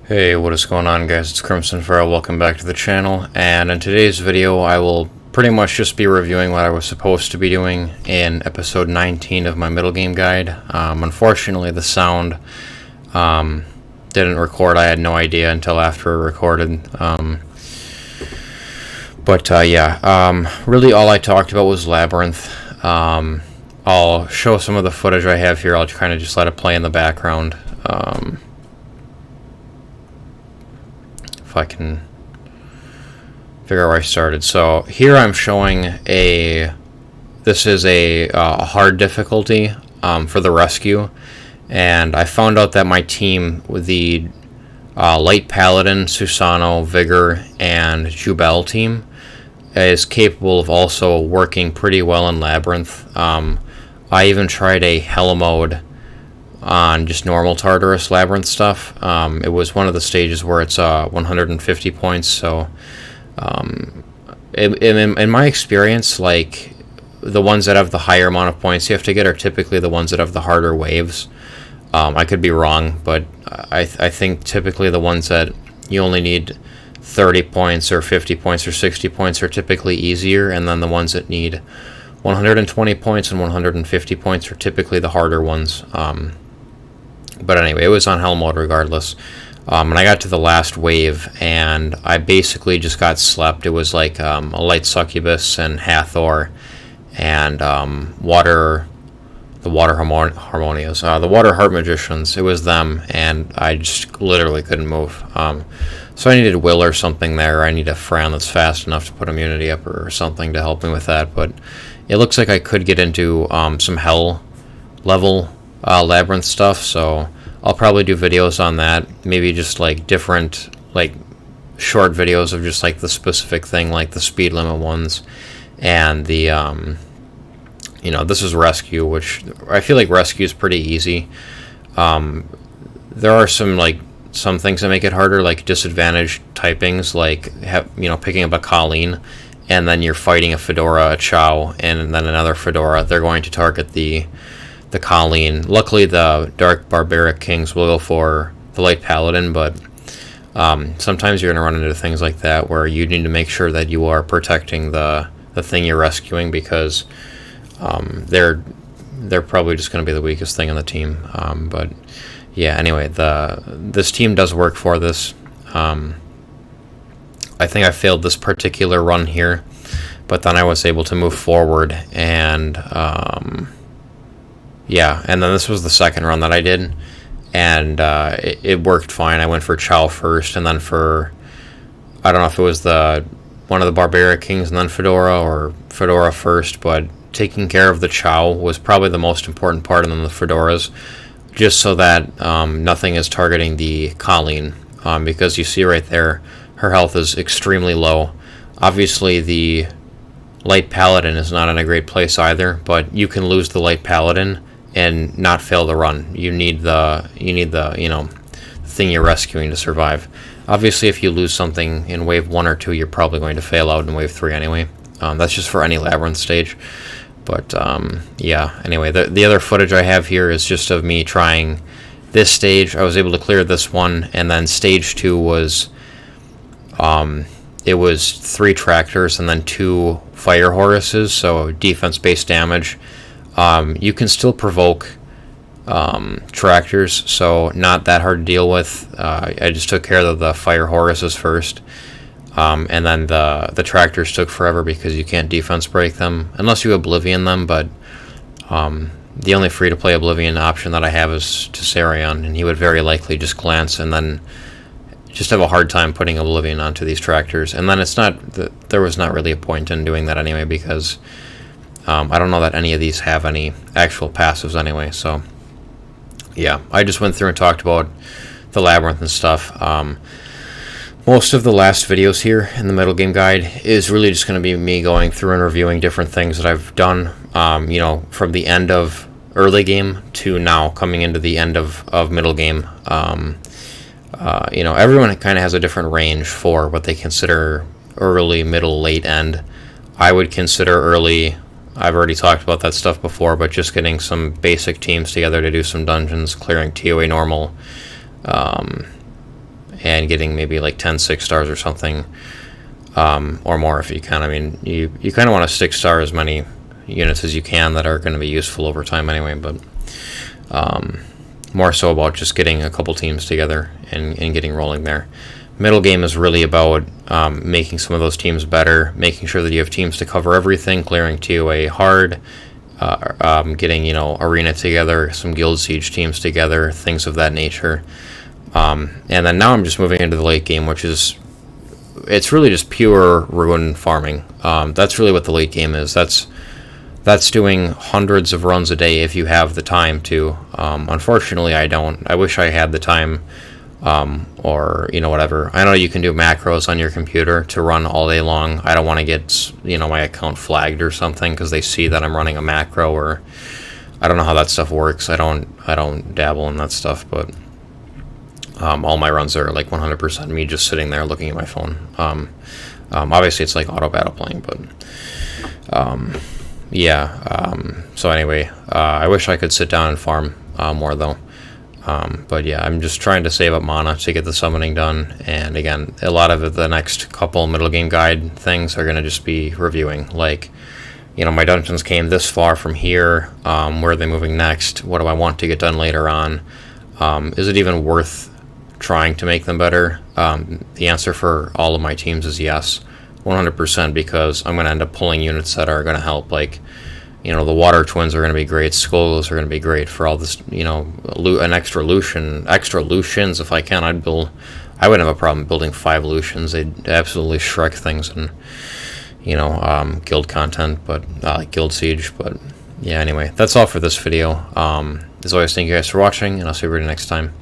Hey, what is going on, guys? It's Crimson Pharaoh. Welcome back to the channel, and in today's video I will pretty much just be reviewing what I was supposed to be doing in episode 19 of my middle game guide. Unfortunately, the sound didn't record. I had no idea until after it recorded. Really all I talked about was Labyrinth. I'll show some of the footage I have here. I'll kind of just let it play in the background. If I can figure out where I started. So here I'm showing this is a hard difficulty for the rescue, and I found out that my team with the Light Paladin, Susano, Vigor, and Jubel team is capable of also working pretty well in Labyrinth. I even tried a Hell mode on just normal Tartarus Labyrinth stuff. It was one of the stages where it's 150 points, so in my experience, like, the ones that have the higher amount of points you have to get are typically the ones that have the harder waves. I could be wrong, but I think typically the ones that you only need 30 points or 50 points or 60 points are typically easier, and then the ones that need 120 points and 150 points are typically the harder ones. But anyway, it was on Hell mode regardless. And I got to the last wave, and I basically just got slept. It was like a Light Succubus and Hathor and the Water Harmonias, the Water Heart Magicians. It was them, and I just literally couldn't move. So I needed Will or something there. I need a Fran that's fast enough to put immunity up or something to help me with that. But it looks like I could get into some Hell level Labyrinth stuff, so I'll probably do videos on that, maybe just like different, like, short videos of just like the specific thing, like the speed limit ones, and the this is rescue, which I feel like rescue is pretty easy. There are some things that make it harder, like disadvantage typings, like picking up a Colleen and then you're fighting a Fedora, a Chow, and then another Fedora. They're going to target the Colleen. Luckily, the Dark Barbaric Kings will go for the Light Paladin, but sometimes you're going to run into things like that where you need to make sure that you are protecting the thing you're rescuing, because they're probably just going to be the weakest thing on the team. But yeah, anyway, this team does work for this. I think I failed this particular run here, but then I was able to move forward, and yeah, and then this was the second run that I did, and it worked fine. I went for Chow first, and then I don't know if it was one of the Barbaric Kings and then Fedora, or Fedora first, but taking care of the Chow was probably the most important part, and then the Fedoras, just so that nothing is targeting the Colleen, because you see right there, her health is extremely low. Obviously, the Light Paladin is not in a great place either, but you can lose the Light Paladin and not fail the run. You need the thing you're rescuing to survive. Obviously, if you lose something in wave 1 or 2, you're probably going to fail out in wave 3 anyway. That's just for any Labyrinth stage. But yeah, anyway, the other footage I have here is just of me trying this stage. I was able to clear this one, and then stage 2 was it was 3 tractors and then 2 fire Horuses, so defense-based damage. You can still provoke tractors, so not that hard to deal with. I just took care of the fire Horuses first, and then the tractors took forever because you can't defense break them unless you Oblivion them, but the only free-to-play Oblivion option that I have is Tessarion, and he would very likely just glance and then just have a hard time putting Oblivion onto these tractors. And then there was not really a point in doing that anyway, because I don't know that any of these have any actual passives anyway. So yeah, I just went through and talked about the Labyrinth and stuff. Most of the last videos here in the middle game guide is really just going to be me going through and reviewing different things that I've done, from the end of early game to now coming into the end of middle game. Everyone kind of has a different range for what they consider early, middle, late, end. I would consider early, I've already talked about that stuff before, but just getting some basic teams together to do some dungeons, clearing TOA normal, and getting maybe like 10 6-stars or something, or more if you can. I mean, you kind of want to 6-star as many units as you can that are going to be useful over time anyway, but more so about just getting a couple teams together and getting rolling there. Middle game is really about making some of those teams better, making sure that you have teams to cover everything, clearing TOA hard, getting, you know, arena together, some guild siege teams together, things of that nature. And then now I'm just moving into the late game, which is, it's really just pure ruin farming. That's really what the late game is. That's doing hundreds of runs a day if you have the time to. Unfortunately, I don't. I wish I had the time, or, you know, whatever. I know you can do macros on your computer to run all day long. I don't want to get, you know, my account flagged or something because they see that I'm running a macro, or I don't know how that stuff works. I don't dabble in that stuff, but all my runs are like 100% me just sitting there looking at my phone. Obviously, it's like auto battle playing, but yeah. So anyway, I wish I could sit down and farm more though. But yeah, I'm just trying to save up mana to get the summoning done. And again, a lot of the next couple middle game guide things are going to just be reviewing. Like, you know, my dungeons came this far from here. Where are they moving next? What do I want to get done later on? Is it even worth trying to make them better? The answer for all of my teams is yes, 100%, because I'm going to end up pulling units that are going to help. Like, you know, the Water Twins are going to be great. Skulls are going to be great for all this, you know, an extra Lucians if I can. I wouldn't have a problem building 5 Lucians. They'd absolutely Shrek things and, you know, guild content, but guild siege. But yeah, anyway, that's all for this video. As always, thank you guys for watching, and I'll see you next time.